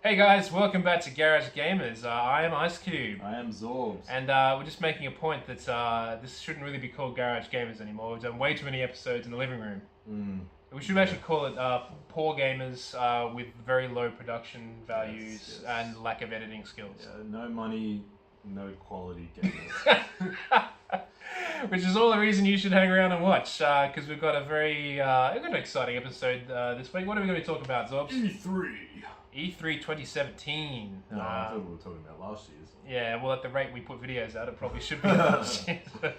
Hey guys, welcome back to Garage Gamers. I am Ice Cube, I am Zorbs. and we're just making a point that this shouldn't really be called Garage Gamers anymore. We've done way too many episodes in the living room. We should actually call it Poor Gamers with very low production values Yes. and lack of editing skills. Yeah, no money, no quality gamers. Which is all the reason you should hang around and watch, because we've got we've got an exciting episode this week. What are we going to be talking about, Zorbs? E3. E3 2017. No, I thought we were talking about last year's. Yeah, well, at the rate we put videos out, it probably should be last year. But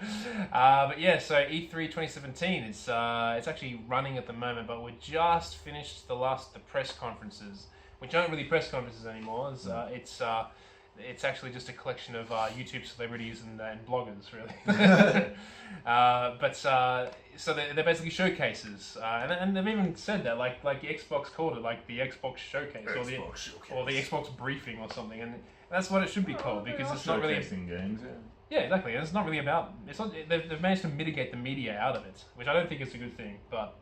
yeah, so E3 2017, it's actually running at the moment, but we just finished the press conferences, which aren't really press conferences anymore. It's actually just a collection of YouTube celebrities and bloggers, really. So they're basically showcases, and they've even said that, like the Xbox called it, like the Xbox Showcase, or the Xbox Briefing or something, and that's what it should be called, because it's not really showcasing games. Yeah, exactly. And it's not really about. It's not. They've managed to mitigate the media out of it, which I don't think is a good thing. But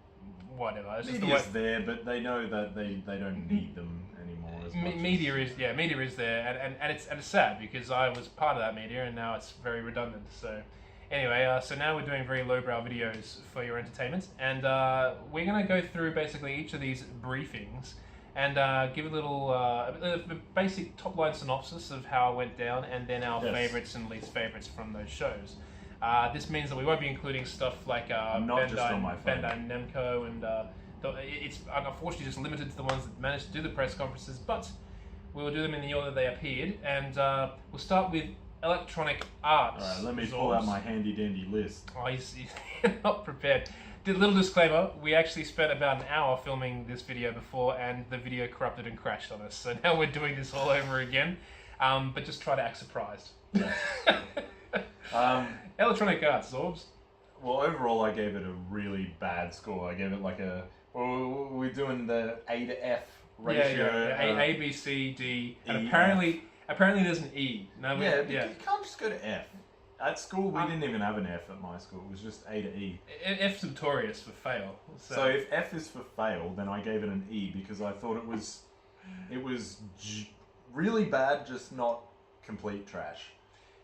whatever. It's just Media's there, but they know that they don't need them anymore. As much media is there, and it's sad because I was part of that media, and now it's very redundant. So anyway, so now we're doing very lowbrow videos for your entertainment, and we're gonna go through basically each of these briefings and give a little a basic top-line synopsis of how it went down, and then our favourites and least favourites from those shows. This means that we won't be including stuff like Bandai Namco, and it's unfortunately just limited to the ones that managed to do the press conferences, but we'll do them in the order they appeared, and we'll start with Electronic Arts. Alright, let me pull out my handy-dandy list. Oh, he's not prepared. Did a little disclaimer, we actually spent about an hour filming this video before, and the video corrupted and crashed on us, so now we're doing this all over again, but just try to act surprised. Yeah. Electronic Arts, Zorbs. Well, overall, I gave it a really bad score. I gave it like we're doing the A to F ratio. Yeah. A, B, C, D, and E, apparently there's an E. No, you can't just go to F. At school, we didn't even have an F at my school. It was just A to E. F's notorious for fail. So if F is for fail, then I gave it an E because I thought it was really bad, just not complete trash.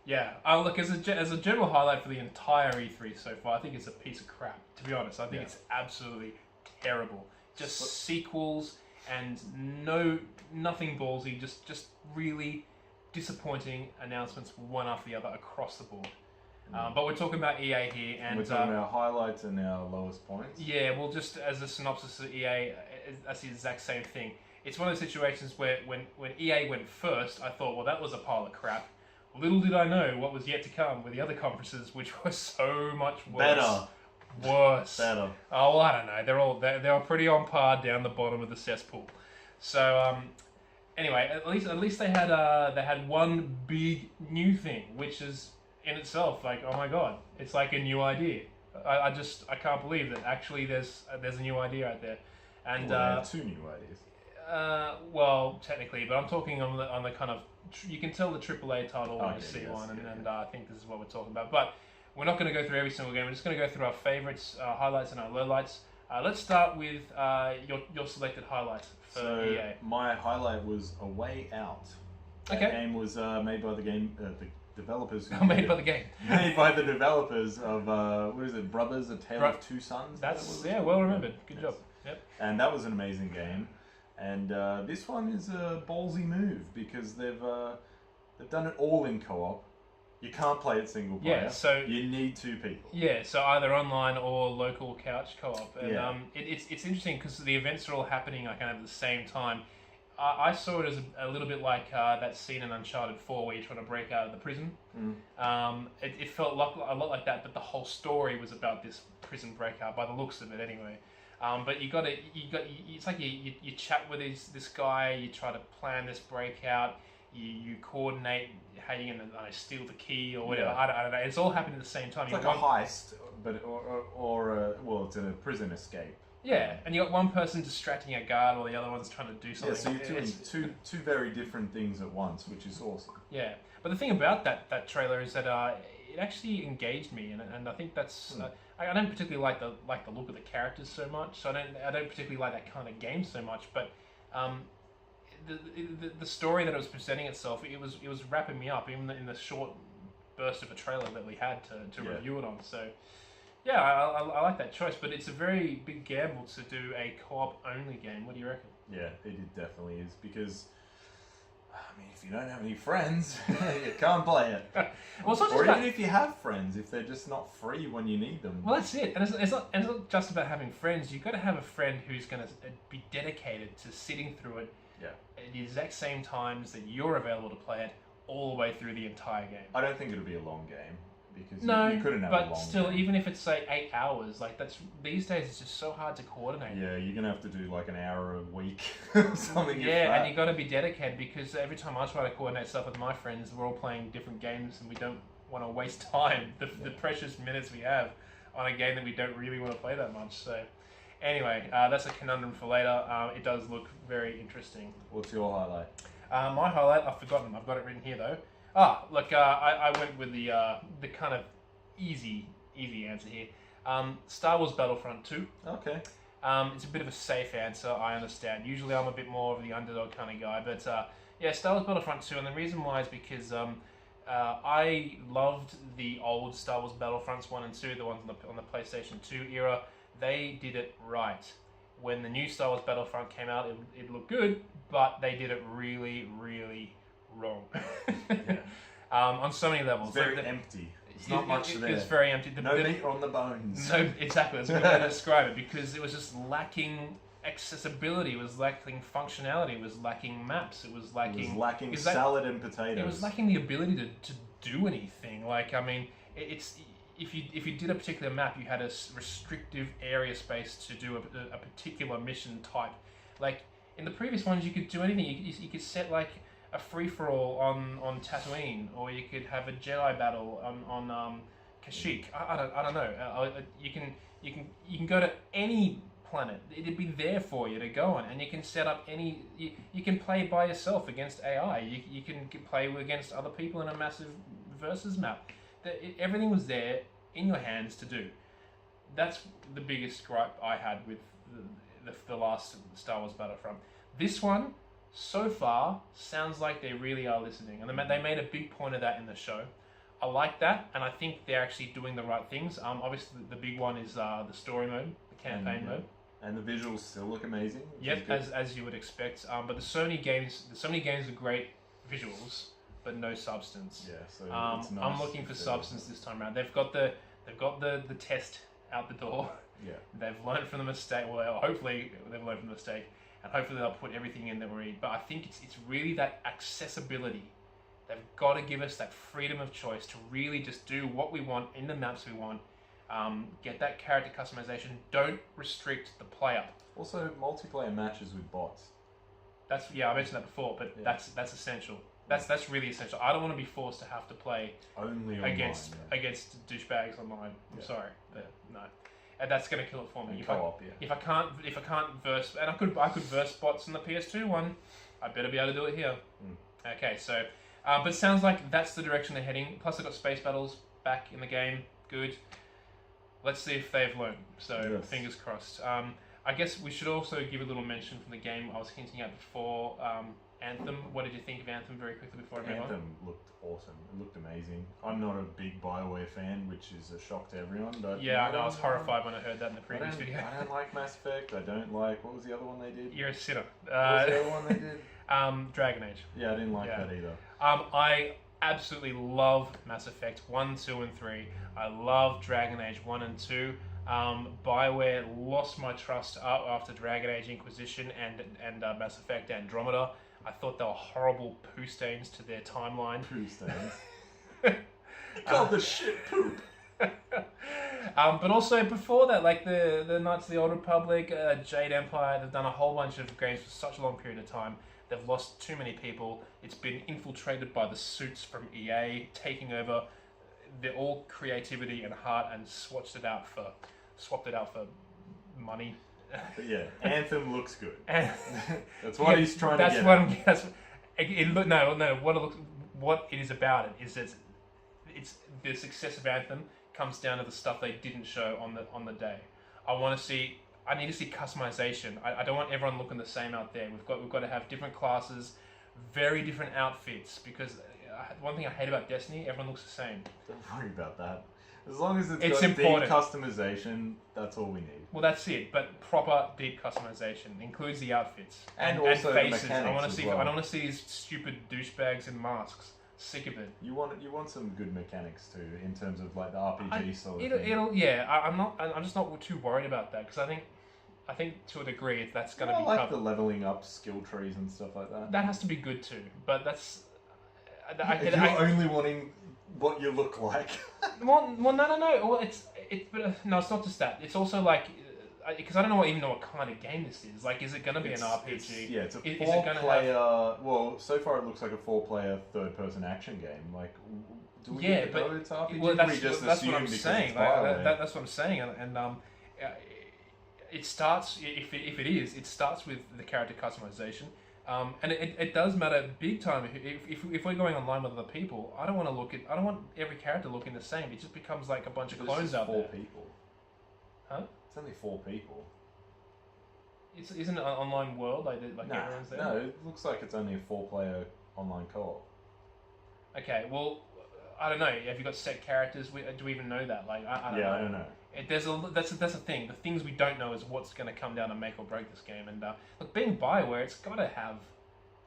Yeah, look, as a general highlight for the entire E3 so far, I think it's a piece of crap. To be honest, I think it's absolutely terrible. Just sequels and nothing ballsy. Just really disappointing announcements, one after the other across the board. But we're talking about EA here, and we're talking about highlights and our lowest points. Yeah, well, just as a synopsis of EA, that's the exact same thing. It's one of those situations where when EA went first, I thought, well, that was a pile of crap. Little did I know what was yet to come with the other conferences, which were so much worse. Better. Oh, well, I don't know. They're pretty on par down the bottom of the cesspool. So anyway, at least they had one big new thing, which is in itself like, oh my god, it's like a new idea. I can't believe that actually there's a new idea out there, and two new ideas. Well, technically, but I'm talking on the kind of, you can tell the AAA title when you see one, and I think this is what we're talking about. But we're not going to go through every single game. We're just going to go through our favourites, highlights, and our lowlights. Let's start with your selected highlight for EA. My highlight was A Way Out. That game was made by the developers. Made by the game. Made by the developers of what is it? Brothers: A Tale of Two Sons. That's well remembered. Good job. Yep. And that was an amazing game. And this one is a ballsy move because they've done it all in co-op. You can't play it single player. Yeah, so you need two people. Yeah, so either online or local couch co-op. And it's interesting because the events are all happening like at the same time. I saw it as a little bit like that scene in Uncharted 4 where you're trying to break out of the prison. It felt a lot like that, but the whole story was about this prison breakout by the looks of it anyway. But it's like you chat with this guy, you try to plan this breakout, you coordinate how you're going to steal the key or whatever. I don't know. It's all happening at the same time. It's like a heist, but well, it's a prison escape. Yeah, and you got one person distracting a guard while the other one's trying to do something. Yeah, so you're doing two very different things at once, which is awesome. Yeah, but the thing about that trailer is that it actually engaged me, and I think that's. I don't particularly like the look of the characters so much. So I don't particularly like that kind of game so much. But the story that it was presenting itself, it was wrapping me up, even in the short burst of a trailer that we had to review it on. So, yeah, I like that choice, but it's a very big gamble to do a co-op only game. What do you reckon? Yeah, it definitely is, because I mean, if you don't have any friends, you can't play it. Well, it's not just or about, even if you have friends, if they're just not free when you need them. well, that's it. And it's not just about having friends. You've got to have a friend who's going to be dedicated to sitting through it at the exact same times that you're available to play it, all the way through the entire game. I don't think it'll be a long game, because No, you couldn't have a long but still, game. even if it's say 8 hours, like these days it's just so hard to coordinate. Yeah, you're gonna have to do like an hour a week, something. Yeah, and you got to be dedicated, because every time I try to coordinate stuff with my friends, we're all playing different games, and we don't want to waste time, the precious minutes we have on a game that we don't really want to play that much. So, anyway, that's a conundrum for later. It does look very interesting. What's your highlight? My highlight, I've forgotten. I've got it written here though. Look, I went with the kind of easy answer here. Star Wars Battlefront 2. Okay. It's a bit of a safe answer, I understand. Usually I'm a bit more of the underdog kind of guy, but yeah, Star Wars Battlefront 2, and the reason why is because I loved the old Star Wars Battlefronts 1 and 2, the ones on the PlayStation 2 era. They did it right. When the new Star Wars Battlefront came out, it looked good, but they did it really, really wrong. Yeah. On so many levels. It's very empty. There's not much there. It's very empty. No meat on the bones. No, exactly. That's a good way to describe it, because it was just lacking accessibility, it was lacking functionality, it was lacking maps, it was lacking salad and potatoes. It was lacking the ability to do anything. Like, I mean, it's if you did a particular map, you had a restrictive area space to do a particular mission type. Like in the previous ones, you could do anything. You could set like a free-for-all on Tatooine, or you could have a Jedi battle on Kashyyyk. I don't know. You can go to any planet. It'd be there for you to go on, and you can set up any. You can play by yourself against AI. You can play against other people in a massive versus map. Everything was there in your hands to do. That's the biggest gripe I had with the last Star Wars Battlefront. This one, so far, sounds like they really are listening, and they made a big point of that in the show. I like that, and I think they're actually doing the right things. Obviously, the big one is the story mode, the campaign mode. And the visuals still look amazing. Yep, as you would expect. But the Sony games with great visuals, but no substance. Yeah, so it's nice. I'm looking for substance this time around. They've got the test out the door. Yeah. They've learned from the mistake. Well, hopefully they've learned from the mistake, and hopefully they'll put everything in that we need. But I think it's really that accessibility. They've got to give us that freedom of choice to really just do what we want in the maps we want. Get that character customization. Don't restrict the player. Also, multiplayer matches with bots. I mentioned that before, but yeah. that's essential. That's really essential. I don't want to be forced to have to play only online, against douchebags online. I'm sorry, but no, and that's going to kill it for me. And co-op, if I can't verse, and I could verse bots in the PS2 one, I better be able to do it here. Okay, so, but it sounds like that's the direction they're heading. Plus, they've got space battles back in the game. Good. Let's see if they've learned. So, yes. Fingers crossed. I guess we should also give a little mention from the game I was hinting at before. Anthem. What did you think of Anthem very quickly before I move on? Anthem looked awesome. It looked amazing. I'm not a big BioWare fan, which is a shock to everyone. But yeah, I know. I was horrified when I heard that in the previous video. I don't like Mass Effect. I don't like... What was the other one they did? You're a sinner. What was the other one they did? Dragon Age. Yeah, I didn't like that either. I absolutely love Mass Effect 1, 2, and 3. I love Dragon Age 1 and 2. BioWare lost my trust after Dragon Age Inquisition and Mass Effect Andromeda. I thought they were horrible poo stains to their timeline. Poo stains. You called the shit poop. But also before that, like the Knights of the Old Republic, Jade Empire, they've done a whole bunch of games for such a long period of time. They've lost too many people. It's been infiltrated by the suits from EA, taking over all creativity and heart and swapped it out for money. But yeah, Anthem looks good. That's what he's trying to get at. What it is about it is that it's the success of Anthem comes down to the stuff they didn't show on the day. I want to see I need to see customization. I don't want everyone looking the same out there. We've got to have different classes, very different outfits. Because one thing I hate about Destiny, everyone looks the same. Don't worry about that. As long as it's got important. deep customization, that's all we need. Well, that's it. But proper deep customization includes the outfits and also faces. the mechanics I want to see. well. I don't want to see these stupid douchebags in masks. Sick of it. You want some good mechanics too, in terms of like the RPG sort of thing. I'm just not too worried about that because I think to a degree that's going to be like covered. the leveling up skill trees and stuff like that. That has to be good too, but that's. If you're only wanting what you look like. well, no. Well, no, it's not just that. It's also like. Because I don't even know what kind of game this is. Like, is it going to be an RPG? It's a is four-player... Well, so far it looks like a four-player, third-person action game. Like, do we know it's RPG? Well, that's what I'm because saying. it's that's what I'm saying. And it starts, if it is, it starts with the character customization. And it does matter big time. If we're going online with other people, I don't want every character looking the same. It just becomes like a bunch of clones out there. 4 people. Huh? It's only 4 people. Isn't it an online world? Like everyone's there? No, it looks like it's only a 4-player online co-op. Okay, well, I don't know. Have you got set characters? Do we even know that? Like, I don't know. I don't know. That's the thing. The things we don't know is what's going to come down and make or break this game. And look, being Bioware, it's got to have.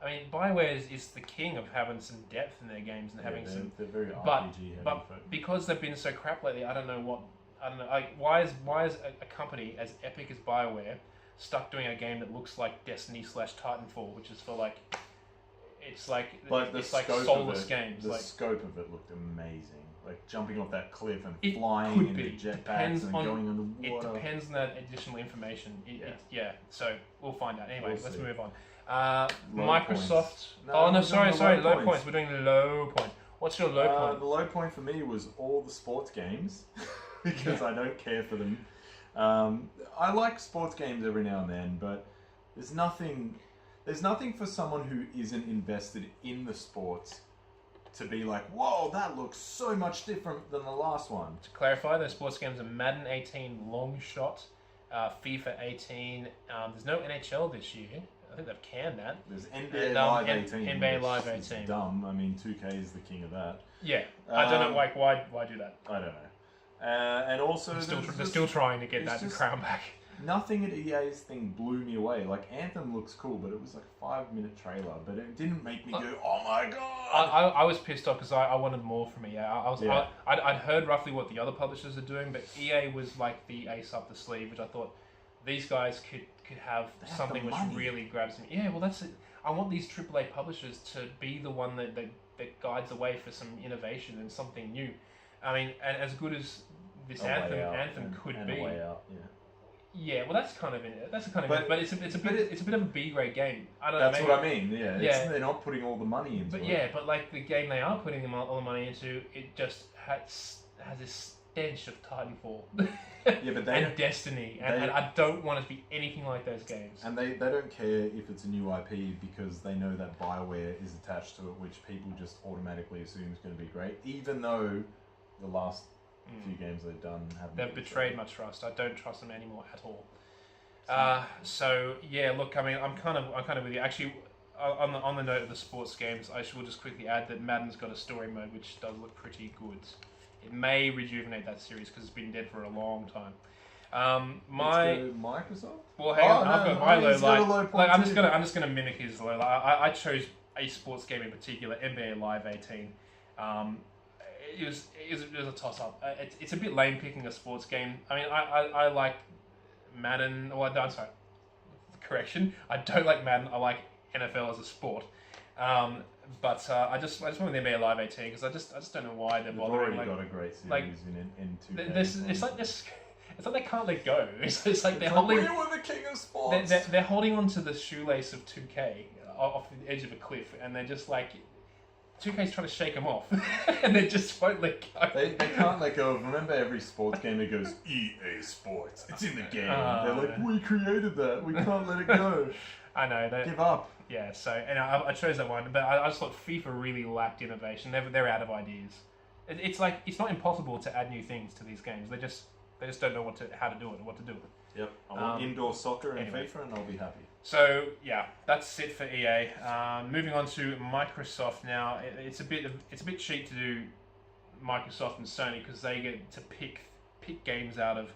I mean, Bioware is the king of having some depth in their games and having some. They're very RPG heavy. But because they've been so crap lately, I don't know. Like, why is a company as epic as Bioware stuck doing a game that looks like Destiny / Titanfall, which is for like, it's like soulless games. The scope of it looked amazing. Like jumping off that cliff and flying into jetpacks and going underwater. It depends on that additional information. So we'll find out. Anyway, let's move on. Microsoft. Sorry. Low points. We're doing low point. What's your low point? The low point for me was all the sports games. Because I don't care for them. I like sports games every now and then, but there's nothing for someone who isn't invested in the sports to be like, whoa, that looks so much different than the last one. To clarify, those sports games are Madden 18 Long Shot, FIFA 18. There's no NHL this year. I think they've canned that. There's NBA Live 18. NBA Live 18. It's dumb. I mean, 2K is the king of that. Yeah. I don't know, like, why do that? I don't know. And also... They're still trying to get that crown back. Nothing at EA's thing blew me away. Like, Anthem looks cool, but it was like a 5-minute trailer. But it didn't make me go, oh my god! I was pissed off because I wanted more from EA. I'd heard roughly what the other publishers are doing, but EA was like the ace up the sleeve, which I thought these guys could have something which really grabs me. Yeah, well that's it. I want these AAA publishers to be the one that guides the way for some innovation and something new. I mean, and as good as this Anthem could be. Yeah, well, that's kind of it. But it's a bit of a B grade game. I don't know. That's what I mean. Yeah. They're not putting all the money into it. But like the game they are putting all the money into, it just has this stench of Titanfall. And Destiny, and I don't want it to be anything like those games. And they don't care if it's a new IP because they know that Bioware is attached to it, which people just automatically assume is going to be great, even though the last few games they've done haven't. They've betrayed my trust. I don't trust them anymore at all. So yeah, look, I mean, I'm kind of with you. Actually, on the note of the sports games, I will just quickly add that Madden's got a story mode which does look pretty good. It may rejuvenate that series because it's been dead for a long time. Microsoft. Well, hang on, I've got my low light. Like, I'm just gonna mimic his low light. I chose a sports game in particular, NBA Live 18. It was a toss up. It's a bit lame picking a sports game. I mean, I like Madden. Well, I'm sorry. Correction. I don't like Madden. I like NFL as a sport. But I just went with the NBA Live 18 because I just don't know why they're bothering. They've already got a great series in 2K. It's like this. It's like they can't let go. It's like they're holding. We were the king of sports. They're holding onto the shoelace of 2K off the edge of a cliff, and they're just like 2K's trying to shake them off, and they just won't let go. They can't let go of. Remember, every sports game that goes EA Sports. It's in the game. They're like, we created that. We can't let it go. I know. Give up. Yeah. So, and I chose that one, but I just thought FIFA really lacked innovation. They're out of ideas. It's like it's not impossible to add new things to these games. They just don't know how to do it or what to do with it. Yep. I want indoor soccer and anyway. FIFA, and I'll be happy. So yeah, that's it for EA. Moving on to Microsoft now. It's a bit cheap to do Microsoft and Sony because they get to pick games out of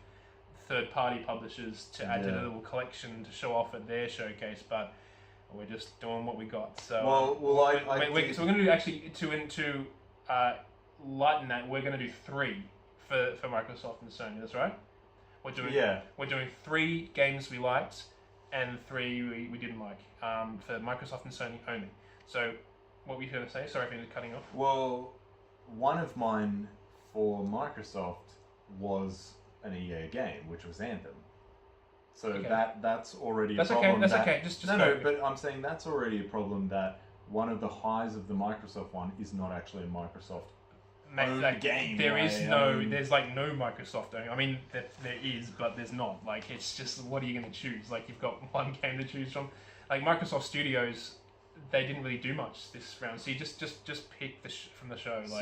third-party publishers to add to the little collection to show off at their showcase, but we're just doing what we got. So we're going to do actually to lighten that. We're going to do 3 for Microsoft and Sony. That's right. We're doing 3 games we liked and 3 we didn't like for Microsoft and Sony only. So what were you going to say? Sorry for cutting off. Well, one of mine for Microsoft was an EA game, which was Anthem. So that's already a problem. That's okay. Just no, but I'm saying that's already a problem that one of the highs of the Microsoft one is not actually a Microsoft game. There's like no Microsoft own. I mean, there is, but there's not. Like, it's just, what are you going to choose? Like, you've got one game to choose from. Like, Microsoft Studios, they didn't really do much this round. So you just pick from the show. Like.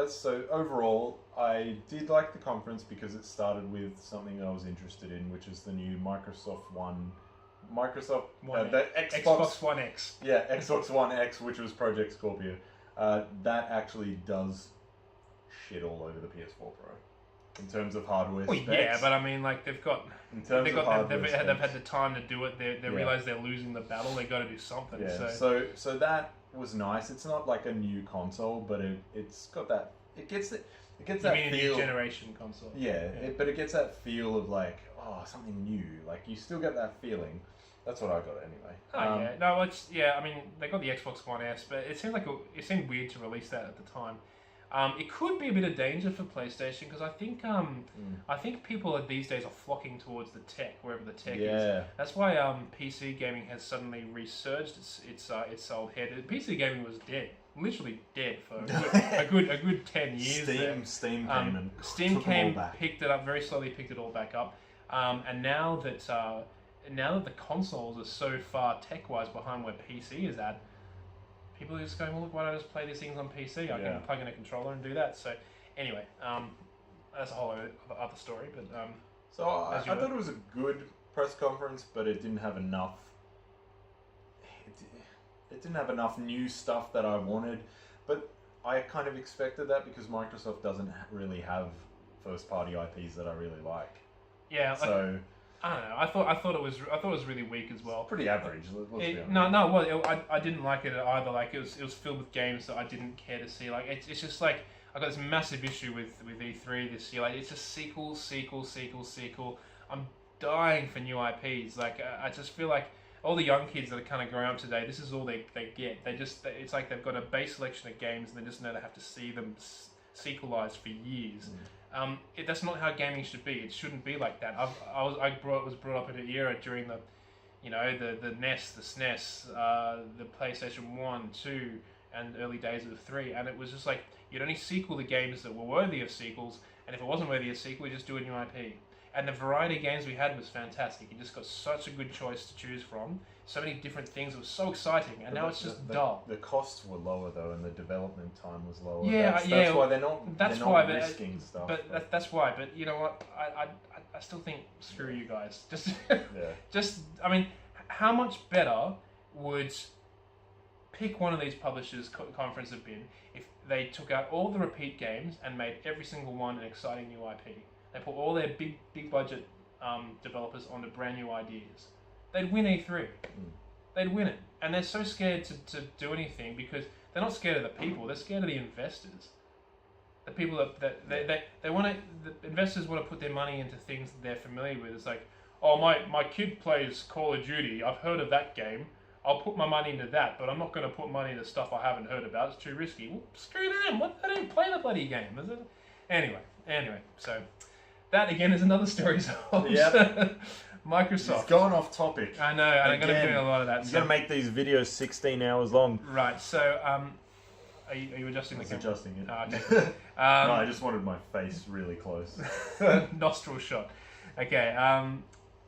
So overall, I did like the conference because it started with something I was interested in, which is the new Xbox One X. Yeah, Xbox One X, which was Project Scorpio. That actually does shit all over the PS4 Pro in terms of hardware specs. Yeah, but I mean, like, they've had the time to do it. They realize they're losing the battle. They got to do something. Yeah. So that was nice. It's not like a new console, but it's got that. It gets that a new generation console. Yeah. But it gets that feel of like, something new. Like, you still get that feeling. That's what I got anyway. I mean, they got the Xbox One S, but it seemed weird to release that at the time. It could be a bit of danger for PlayStation because I think people these days are flocking towards the tech, wherever the tech is. That's why PC gaming has suddenly resurged its old head. PC gaming was dead, literally dead for a good 10 years. Steam came, picked it up very slowly, picked it all back up, and now that the consoles are so far tech-wise behind where PC is at, people are just going, well, look, why don't I just play these things on PC? I can plug in a controller and do that. So anyway, that's a whole other story. But I thought it was a good press conference, but it didn't have enough. It didn't have enough new stuff that I wanted, but I kind of expected that because Microsoft doesn't really have first-party IPs that I really like. Yeah. So. I don't know. I thought it was really weak as well. Pretty average. Let's be honest. No. I didn't like it either. Like, it was filled with games that I didn't care to see. Like, it's just like I got this massive issue with E3 this year. Like, it's just sequel. I'm dying for new IPs. Like, I just feel like all the young kids that are kind of growing up today, this is all they get. It's like they've got a base selection of games and they just know they have to see them sequelized for years. That's not how gaming should be. It shouldn't be like that. I was brought up in an era during the NES, the SNES, the PlayStation 1, 2, and early days of 3, and it was just like you'd only sequel the games that were worthy of sequels, and if it wasn't worthy of sequel, you just do a new IP. And the variety of games we had was fantastic. You just got such a good choice to choose from. So many different things. It was so exciting, and now it's just dull. The costs were lower though, and the development time was lower. Yeah, that's why they're not risking stuff. But that's why. But you know what? I still think screw you guys. I mean, how much better would pick one of these publishers' conference have been if they took out all the repeat games and made every single one an exciting new IP? They put all their big budget developers onto brand new ideas. They'd win E3. They'd win it. And they're so scared to do anything because they're not scared of the people. They're scared of the investors. The people that they want to. The investors want to put their money into things that they're familiar with. It's like, oh, my kid plays Call of Duty. I've heard of that game. I'll put my money into that, but I'm not going to put money into stuff I haven't heard about. It's too risky. Well, screw them. They don't play the bloody game, is it? Anyway. So that again is another story. Microsoft. It's going off topic. I know, and I'm going to be doing a lot of that. You're going to make these videos 16 hours long. Right, so, are you adjusting the camera? Adjusting it. Okay. No, I just wanted my face really close. Nostril shot. Okay,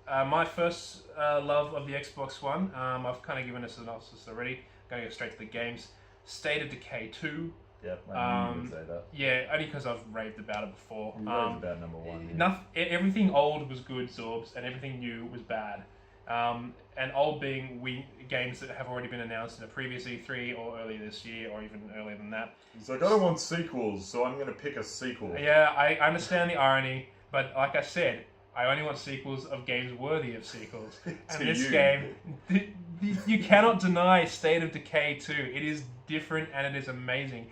my first love of the Xbox One, I've kind of given a synopsis already. I'm going to go straight to the games. State of Decay 2. Yep, I knew you would say that. Yeah, only because I've raved about it before. You raved about number one. Yeah. Everything old was good, Zorbs, and everything new was bad. And old being games that have already been announced in a previous E3 or earlier this year or even earlier than that. He's like, I don't want sequels, so I'm going to pick a sequel. Yeah, I understand the irony, but like I said, I only want sequels of games worthy of sequels. And this game, you cannot deny State of Decay 2. It is different and it is amazing.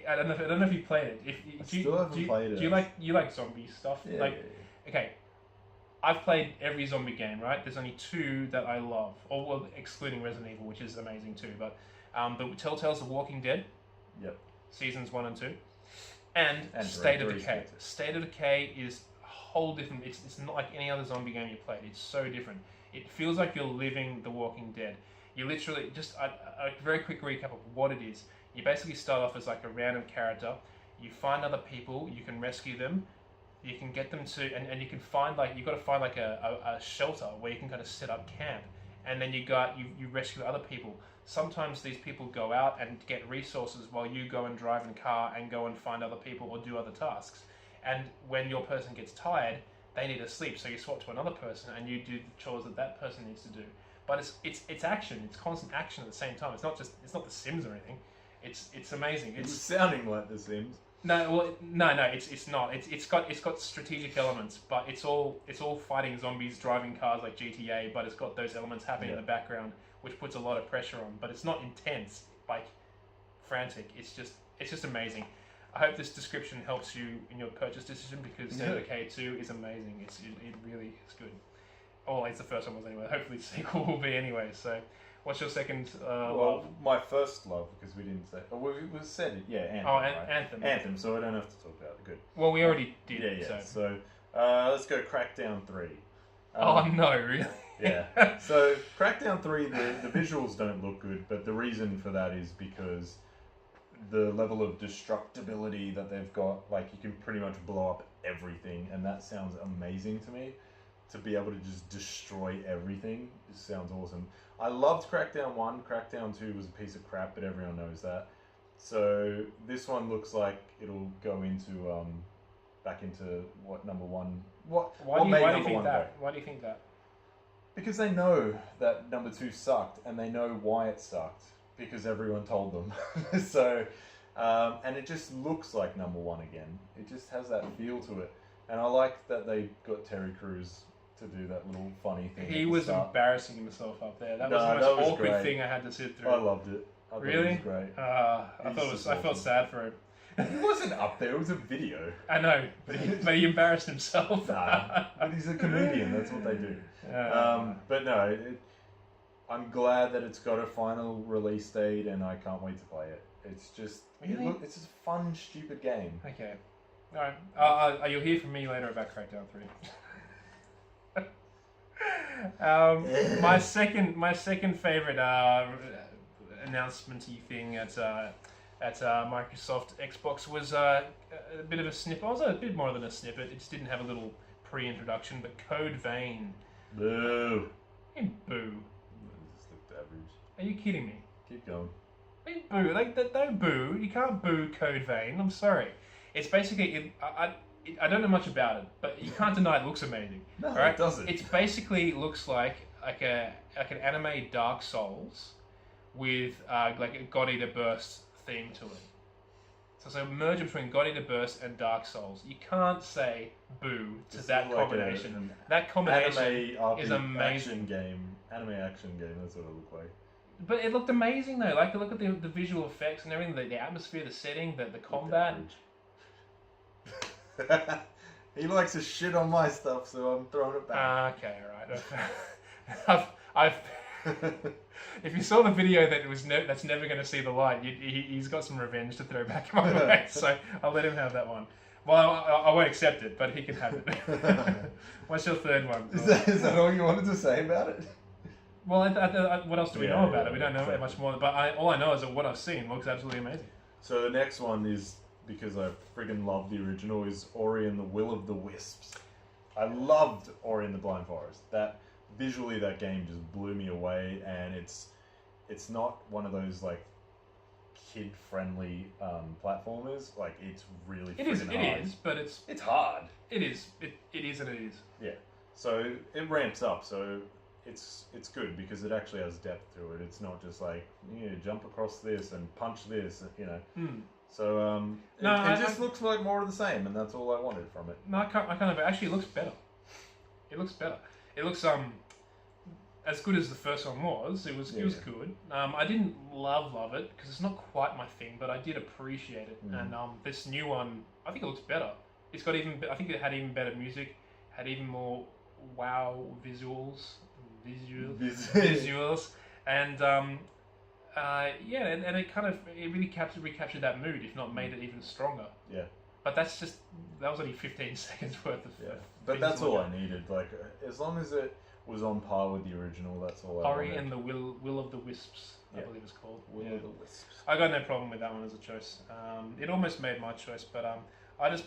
I don't know if you played it. Still haven't played it. Do you like zombie stuff? Yeah. Okay, I've played every zombie game, right? There's only two that I love, excluding Resident Evil, which is amazing too. But the Telltale's The Walking Dead. Yep. Seasons 1 and 2, and State of Decay. State of Decay is a whole different. It's not like any other zombie game you played. It's so different. It feels like you're living The Walking Dead. You literally just a very quick recap of what it is. You basically start off as like a random character. You find other people. You can rescue them. You can get them to, and you can find you've got to find a shelter where you can kind of set up camp, and then you rescue other people. Sometimes these people go out and get resources while you go and drive in a car and go and find other people or do other tasks. And when your person gets tired, they need to sleep, so you swap to another person and you do the chores that person needs to do. But it's action. It's constant action at the same time. It's not The Sims or anything. It's amazing. It's sounding like The Sims. No, it's not. It's got strategic elements, but it's all fighting zombies, driving cars like GTA. But it's got those elements happening in the background, which puts a lot of pressure on. But it's not intense, like frantic. It's just amazing. I hope this description helps you in your purchase decision because State of Decay 2 is amazing. It really is good. Oh, it's the first one was anyway. Hopefully the sequel will be anyway. So, what's your second love? My first love, because we didn't say... Oh, we said it. Yeah, Anthem. Oh, right? Anthem. Anthem, so I don't have to talk about it. Good. Well, we already did. Yeah. So, let's go Crackdown 3. Oh, no, really? Yeah. So, Crackdown 3, the visuals don't look good, but the reason for that is because the level of destructibility that they've got, like, you can pretty much blow up everything, and that sounds amazing to me. To be able to just destroy everything, it sounds awesome. I loved Crackdown 1. Crackdown 2 was a piece of crap, but everyone knows that. So this one looks like it'll go into back into what number one. Why do you think that? Because they know that number 2 sucked, and they know why it sucked because everyone told them. So, and it just looks like number 1 again. It just has that feel to it, and I like that they got Terry Crews to do that little funny thing. He was embarrassing himself up there. That was the most awkward thing I had to sit through. I loved it. Really? It was great. I felt sad for him. He wasn't up there. It was a video. I know, but he embarrassed himself. Nah, but he's a comedian. That's what they do. But no, I'm glad that it's got a final release date, and I can't wait to play it. It's just it's just a fun, stupid game. Okay. All right. You'll hear from me later about Crackdown 3. My second favorite announcement-y thing at Microsoft Xbox was a bit of a snippet. It was a bit more than a snippet. It just didn't have a little pre-introduction. But Code Vein. Boo. Hey, boo. This looked average. Are you kidding me? Keep going. Hey, boo. Don't boo. You can't boo Code Vein. I'm sorry. It's basically I don't know much about it, but you can't deny it looks amazing. No, right? It doesn't. It basically looks like an anime Dark Souls with like a God Eater Burst theme to it. So it's a merger between God Eater Burst and Dark Souls. You can't say boo to that combination. That combination is amazing. Anime action game. That's what it looked like. But it looked amazing though. Like look at the visual effects and everything, the atmosphere, the setting, the combat. He likes to shit on my stuff, so I'm throwing it back. Okay, alright. I've if you saw the video that's never going to see the light, he's got some revenge to throw back my way, so I'll let him have that one. Well, I won't accept it, but he can have it. What's your third one? Is that all you wanted to say about it? Well, what else do we know about it? We don't know much more, but all I know is that what I've seen looks absolutely amazing. So the next one is, because I friggin' love the original, is Ori and the Will of the Wisps. I loved Ori and the Blind Forest. Visually that game just blew me away, and it's not one of those like kid-friendly platformers, like it's really It is, friggin' it hard. is, but It's hard. it is, it is, and it is. Yeah. So it ramps up. So it's good because it actually has depth to it. It's not just like jump across this and punch this, you know. Mm. So No, it just looks like more of the same, and that's all I wanted from it. No, I kind of actually it looks better. It looks better. It looks as good as the first one was. It was good. I didn't love it because it's not quite my thing, but I did appreciate it. And this new one, I think it looks better. It's got I think it had even better music, had even more wow visuals, and and it really recaptured that mood, if not made it even stronger. Yeah. But that was only 15 seconds worth of. Yeah. But that's all I needed. Like as long as it was on par with the original, that's all I wanted. Ori and the Will of the Wisps, I believe it's called. Will of the Wisps. I got no problem with that one as a choice. It almost made my choice, but I just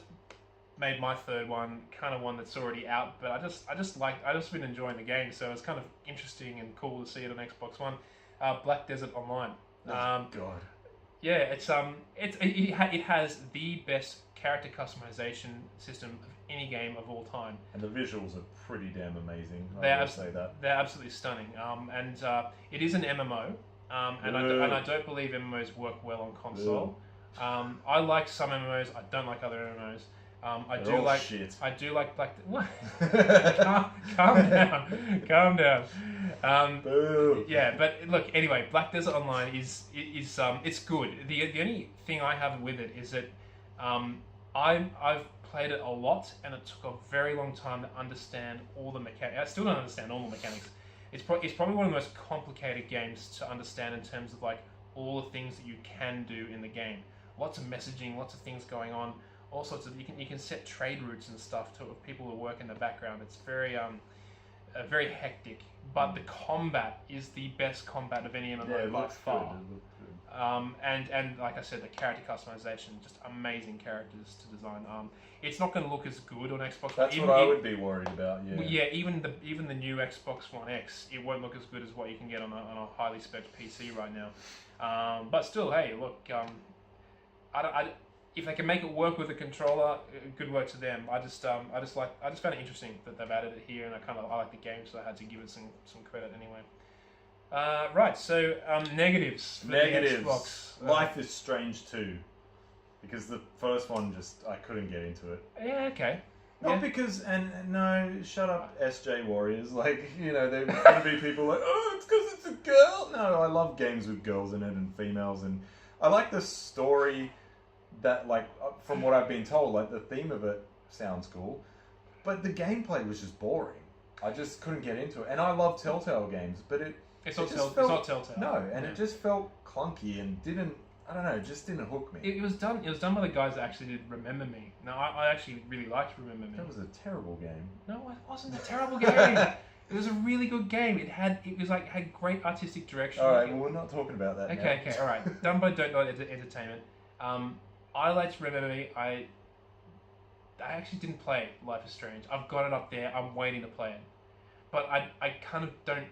made my third one kind of one that's already out. But I just been enjoying the game, so it's kind of interesting and cool to see it on Xbox One. Black Desert Online. Oh God. Yeah, it has the best character customization system of any game of all time. And the visuals are pretty damn amazing. I will say that. They're absolutely stunning. And it is an MMO. And I don't believe MMOs work well on console. I like some MMOs. I don't like other MMOs. I do like Black. What? calm down. Yeah, but look. Anyway, Black Desert Online is it's good. The only thing I have with it is that I've played it a lot, and it took a very long time to understand all the mechanics. I still don't understand all the mechanics. It's probably one of the most complicated games to understand in terms of like all the things that you can do in the game. Lots of messaging, lots of things going on. All sorts of you can set trade routes and stuff to people who work in the background. It's very very hectic, but the combat is the best combat of any MMO by far. And like I said, the character customization, just amazing characters to design. It's not going to look as good on Xbox. That's what I would be worried about. Yeah. Yeah, even the new Xbox One X, it won't look as good as what you can get on a highly spec PC right now. But still, hey, look, if they can make it work with a controller, good work to them. I just found it interesting that they've added it here, and I like the game, so I had to give it some credit anyway. Right, so negatives for the Xbox. Life is Strange 2, because the first one I couldn't get into it. Yeah, okay. Not because, and no, shut up, SJ Warriors. Like, there's going to be people like, oh, it's because it's a girl. No, I love games with girls in it and females, and I like the story. That, like, from what I've been told, like, the theme of it sounds cool, but the gameplay was just boring. I just couldn't get into it. And I love Telltale games, but it's not Telltale. No, and it just felt clunky and just didn't hook me. It was done by the guys that actually did Remember Me. Now, I actually really liked Remember Me. That was a terrible game. No, it wasn't a terrible game. It was a really good game. It had great artistic direction. All right, well, we're not talking about that now. Okay, all right. Done by Don't Not Entertainment. I liked Remember Me. I actually didn't play Life is Strange. I've got it up there. I'm waiting to play it, but I kind of don't.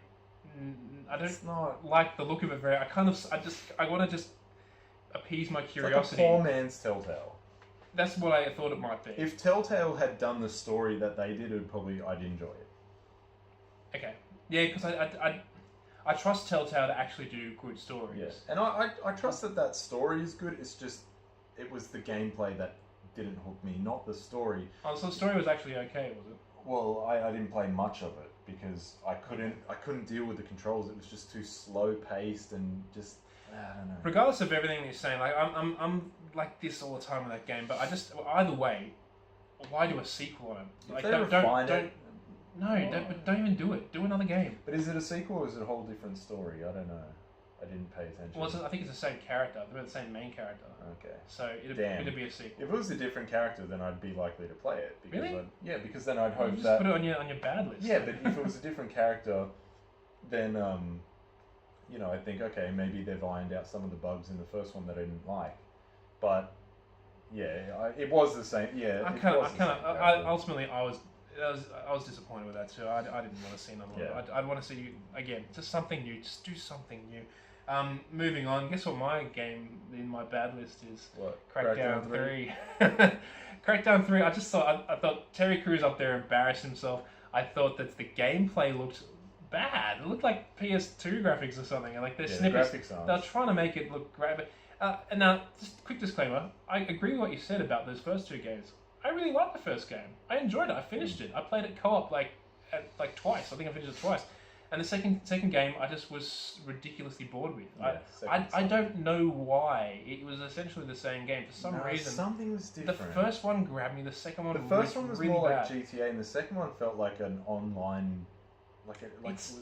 I don't like the look of it very. I want to just appease my curiosity. It's like a poor man's Telltale. That's what I thought it might be. If Telltale had done the story that they did, I'd enjoy it. Okay. Yeah, because I trust Telltale to actually do good stories. Yes, and I trust that story is good. It's just. It was the gameplay that didn't hook me, not the story. Oh, so the story was actually okay, was it? Well, I didn't play much of it because I couldn't deal with the controls. It was just too slow paced and just I don't know. Regardless of everything you're saying, like I'm like this all the time with that game. But either way, why do a sequel on it? Like don't even do it. Do another game. But is it a sequel or is it a whole different story? I don't know. I didn't pay attention. Well, I think it's the same character. They're the same main character. Okay. So it'd be a sequel. If it was a different character, then I'd be likely to play it. Because really? Because then I'd hope just that... put it on your bad list. Yeah, but if it was a different character, then, I think, okay, maybe they've ironed out some of the bugs in the first one that I didn't like. But, yeah, it was the same. Yeah, ultimately, I was disappointed with that too. I didn't want to see another one. I'd want to see, again, just something new. Just do something new. Moving on. Guess what my game in my bad list is? What? Crackdown 3. Crackdown 3. I just thought I thought Terry Crews up there embarrassed himself. I thought that the gameplay looked bad. It looked like PS2 graphics or something. And like the snippets, the graphics they were trying to make it look great. But, and now, just quick disclaimer: I agree with what you said about those first two games. I really liked the first game. I enjoyed it. I finished it. I played it co-op like twice. I think I finished it twice. And the second game, I just was ridiculously bored with. I don't know why. It was essentially the same game for some reason. Something was different. The first one grabbed me. The second one, the first one was really more bad. like GTA, and the second one felt like an online.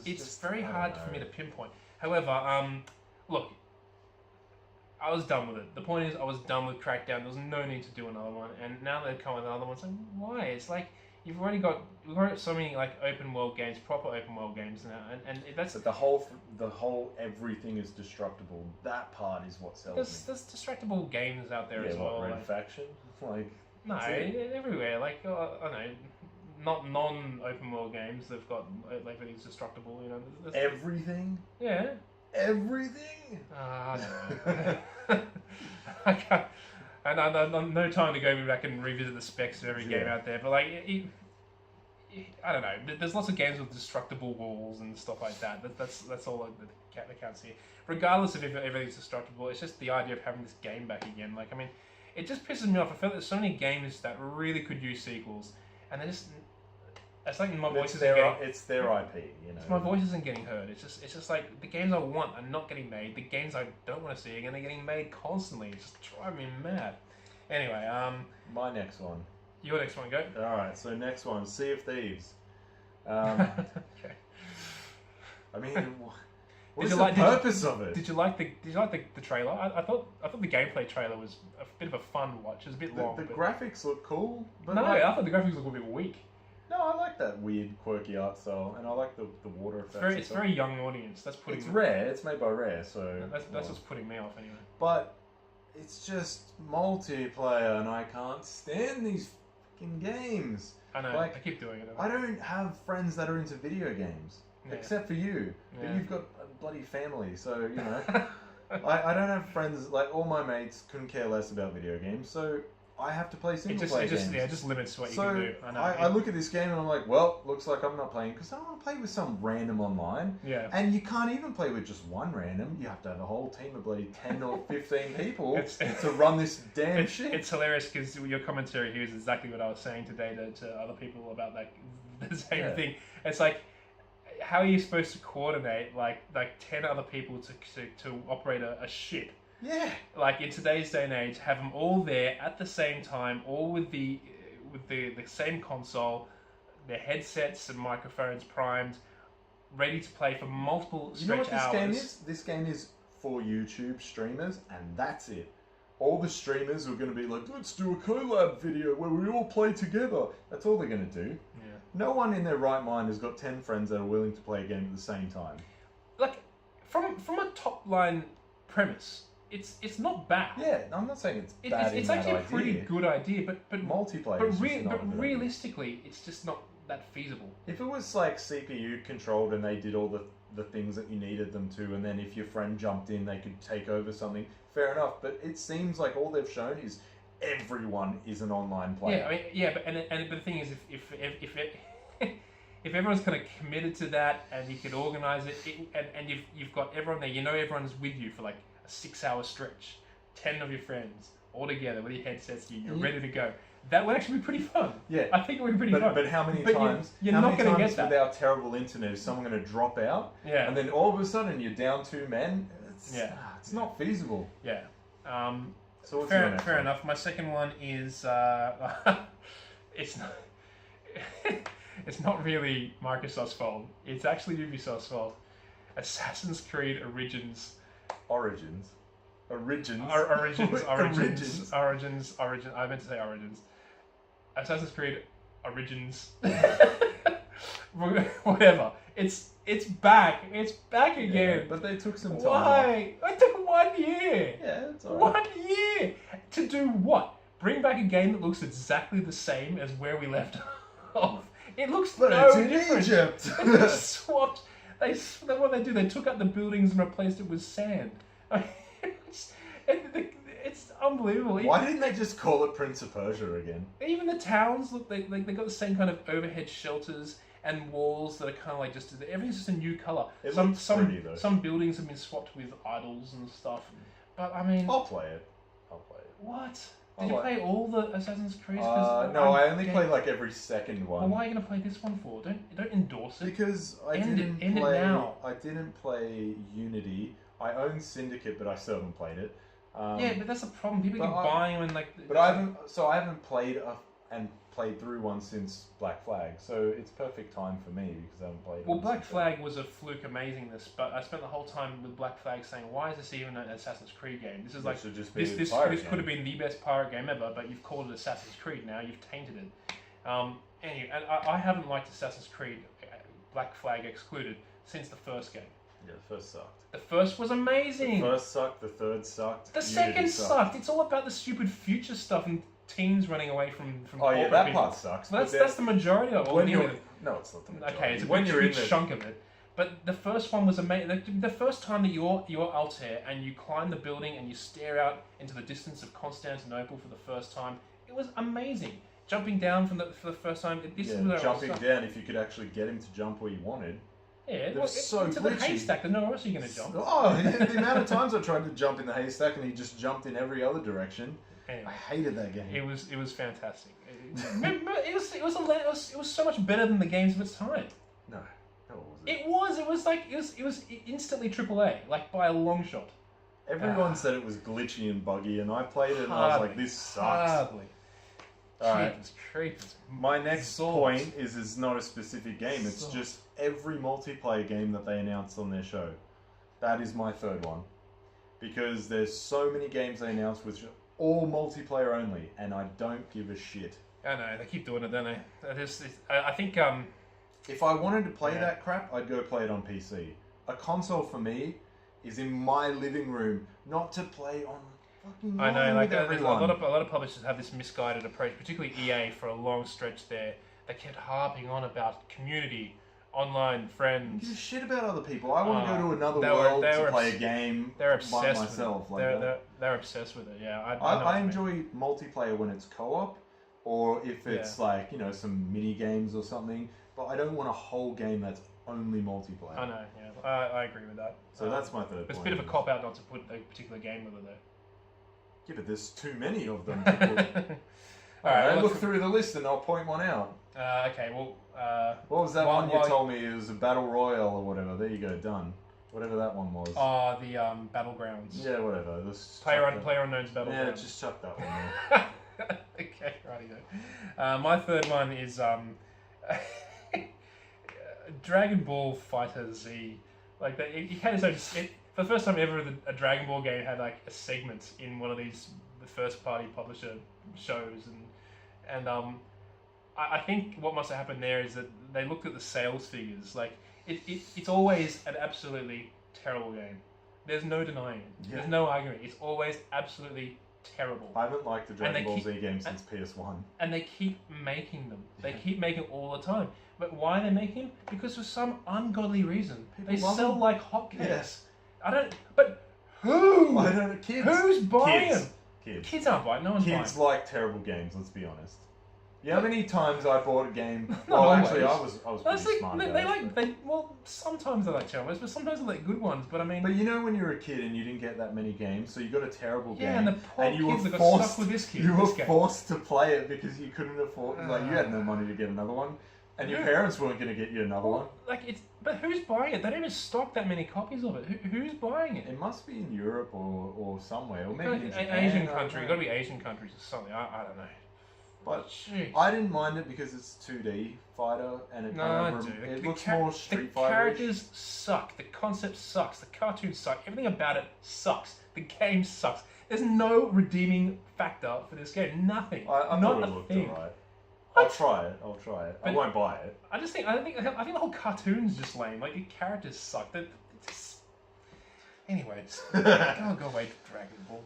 It's very hard for me to pinpoint. However, look, I was done with it. The point is, I was done with Crackdown. There was no need to do another one. And now they've come with another one. So why? It's like we've already got so many like open world games, proper open world games now, and that's the whole everything is destructible. That part is what sells me. There's distractible games out there as well. Red Faction, no, everywhere. Like I don't know. Not non-open world games. They've got like everything's destructible. You know, everything. Yeah. Everything. I don't know. I can't. And I no time to go back and revisit the specs of every game out there. But like, I don't know. There's lots of games with destructible walls and stuff like that. That's all that counts here. Regardless of if everything's destructible, it's just the idea of having this game back again. Like, I mean, it just pisses me off. I feel like there's so many games that really could use sequels, and they just. It's like my voice isn't getting... It's their IP, you know. My voice isn't getting heard. It's just like the games I want are not getting made. The games I don't want to see are getting made constantly. It's just driving me mad. Anyway, my next one. Your next one, go. All right. So next one, Sea of Thieves. Okay. I mean, what's the purpose of it? Did you like the trailer? I thought the gameplay trailer was a bit of a fun watch. It was a bit long. The graphics look cool, but no, I thought the graphics looked a bit weak. No, I like that weird, quirky art style, and I like the water effects. It's very young audience. It's Rare. It's made by Rare, so that's what's putting me off anyway. But it's just multiplayer, and I can't stand these fucking games. I know. I keep doing it. I don't have friends that are into video games, except for you. But you've got a bloody family, so you know. I don't have friends. Like all my mates couldn't care less about video games, so. I have to play single-player games. Yeah, it just limits what you can do. I know. I look at this game and I'm like, well, looks like I'm not playing because I don't want to play with some random online. Yeah. And you can't even play with just one random. You have to have a whole team of bloody 10 or 15 people to run this damn shit. It's hilarious because your commentary here is exactly what I was saying today to other people about the same thing. It's like, how are you supposed to coordinate like 10 other people to operate a ship? Yeah. Like in today's day and age, have them all there at the same time, all with the same console, their headsets and microphones primed, ready to play for multiple stretch hours. You know what this game is? This game is for YouTube streamers, and that's it. All the streamers are going to be like, let's do a collab video where we all play together. That's all they're going to do. Yeah. No one in their right mind has got 10 friends that are willing to play a game at the same time. Like, from a top line premise. It's not bad. Yeah, I'm not saying it's bad. It's actually a pretty good idea, but multiplayer. But realistically, it's just not that feasible. If it was like CPU controlled and they did all the things that you needed them to, and then if your friend jumped in, they could take over something. Fair enough, but it seems like all they've shown is everyone is an online player. Yeah, I mean, but the thing is, if everyone's kind of committed to that and you can organize it, and you've got everyone there, you know everyone's with you for like. 6-hour stretch, 10 of your friends all together with your headsets, you're ready to go. That would actually be pretty fun. Yeah, I think it would be pretty fun. But how many times? You're not going to get that. With our terrible internet, is someone going to drop out? Yeah. And then all of a sudden you're down 2 men. It's not feasible. Yeah. So what's fair enough. My second one is it's not. It's not really Microsoft's fault. It's actually Ubisoft's fault. Assassin's Creed Origins. Origins. I meant to say Origins. Assassin's Creed Origins. Whatever. It's back. It's back again. But they took some time. Why? It took 1 year. Yeah, it's alright. 1 year to do what? Bring back a game that looks exactly the same as where we left off. It looks no different. Egypt. They just swapped What they do, they took out the buildings and replaced it with sand. I mean, it's unbelievable. Why didn't they just call it Prince of Persia again? Even the towns look they got the same kind of overhead shelters and walls that are kind of like just everything's just a new color. It looks pretty though. Some buildings have been swapped with idols and stuff. But I mean, I'll play it. What? Did you play all the Assassin's Creed? No, I only play like every second one. Well, why are you gonna play this one for? Don't endorse it. Because I didn't play Unity. I own Syndicate, but I still haven't played it. Yeah, but that's the problem. People keep buying them and like. But I haven't played through one since Black Flag, so it's perfect time for me because I haven't played. Well, Black Flag was a fluke amazingness, but I spent the whole time with Black Flag saying, "Why is this even an Assassin's Creed game? This is like this could have been the best pirate game ever, but you've called it Assassin's Creed now. You've tainted it." Anyway, and I haven't liked Assassin's Creed, Black Flag excluded, since the first game. Yeah, the first sucked. The first was amazing. The first sucked. The third sucked. The second sucked. It's all about the stupid future stuff and teens running away from. Oh yeah, that part sucks. Well, that's the majority of it. No, it's not the majority. Okay, it's a big chunk of it. But the first one was amazing. The first time that you're Altair and you climb the building and you stare out into the distance of Constantinople for the first time, it was amazing. Jumping down for the first time. Jumping down if you could actually get him to jump where you wanted. Yeah, so into the haystack. There's nowhere else you're going to jump. Oh, the amount of times I tried to jump in the haystack and he just jumped in every other direction. Anyway, I hated that game. It was fantastic. It was so much better than the games of its time. No, it wasn't. It was instantly AAA, like by a long shot. Everyone said it was glitchy and buggy, and I played it and I was like, this sucks. Hardly. Alright. My next point is it's not a specific game. It's just every multiplayer game that they announced on their show. That is my third one. Because there's so many games they announced which are all multiplayer only, and I don't give a shit. I know, they keep doing it, don't they? I think... If I wanted to play that crap, I'd go play it on PC. A console for me is in my living room, not to play on... I know, like there's a lot of publishers have this misguided approach, particularly EA for a long stretch there. They kept harping on about community, online friends. Give a shit about other people. I want to go to another world to play a game by myself. They're obsessed with it. Yeah, I enjoy multiplayer when it's co-op, or if it's like some mini games or something. But I don't want a whole game that's only multiplayer. I know. Yeah, I agree with that. So that's my third point. It's a bit of a cop out not to put a particular game with it though. Yeah, but there's too many of them. Alright, look through the list and I'll point one out. Okay, well... what was that one you told me? It was a Battle Royale or whatever. There you go, done. Whatever that one was. Oh, the Battlegrounds. Yeah, whatever. PlayerUnknown's Battlegrounds. Yeah, just chuck that one there. Okay, righty-go. My third one is Dragon Ball Fighter Z. Like, he had his own... For the first time ever, a Dragon Ball game had like a segment in one of the first-party publisher shows, and I think what must have happened there is that they looked at the sales figures. Like it's always an absolutely terrible game. There's no denying it. Yeah. There's no argument. It's always absolutely terrible. I haven't liked the Dragon Ball Z game since PS1. And they keep making them. They keep making it all the time. But why are they making them? Because for some ungodly reason, they sell them like hotcakes. Yes. But who? I don't know, kids. Who's buying them? Kids. Kids aren't buying. No one's buying. Kids like terrible games. Let's be honest. Yeah, how many times I bought a game? Well, actually, I was pretty smart. Sometimes they like terrible ones, but sometimes they like good ones. But I mean, but when you were a kid and you didn't get that many games, so you got a terrible game. Yeah, and the poor kids that got stuck with this kid. You were forced to play it because you couldn't afford. Like you had no money to get another one. And your parents weren't going to get you another one. But who's buying it? They don't even stock that many copies of it. Who's buying it? It must be in Europe or somewhere, or maybe in Japan. Asian country. Got to be Asian countries or something. I don't know. But I didn't mind it because it's 2D fighter and it looks more Street Fighter. The characters suck. The concept sucks. The cartoons suck. Everything about it sucks. The game sucks. There's no redeeming factor for this game. Nothing. I thought it looked alright. I'll try it. I won't buy it. I think the whole cartoon's just lame. Like, the characters suck. Anyways, go away, Dragon Ball.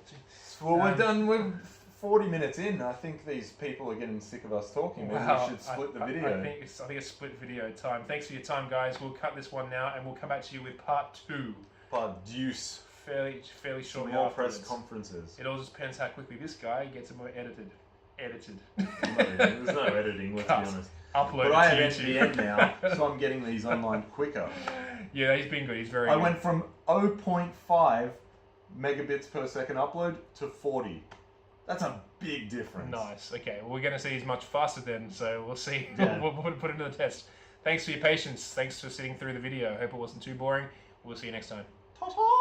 Well, we're done with 40 minutes in, I think these people are getting sick of us talking. Maybe we should split the video. I think it's split video time. Thanks for your time, guys. We'll cut this one now, and we'll come back to you with part 2. But deuce. Fairly shortly more afterwards. press conferences. It all just depends how quickly this guy gets it more edited. There's no editing, let's be honest. Upload but it I to have YouTube. NBN now, so I'm getting these online quicker. Yeah, he's been good. He's very I good. went from 0.5 megabits per second upload to 40. That's a big difference. Nice. Okay, well, we're going to see he's much faster then, so we'll see. Yeah. we'll put it to the test. Thanks for your patience. Thanks for sitting through the video. Hope it wasn't too boring. We'll see you next time. Ta-ta!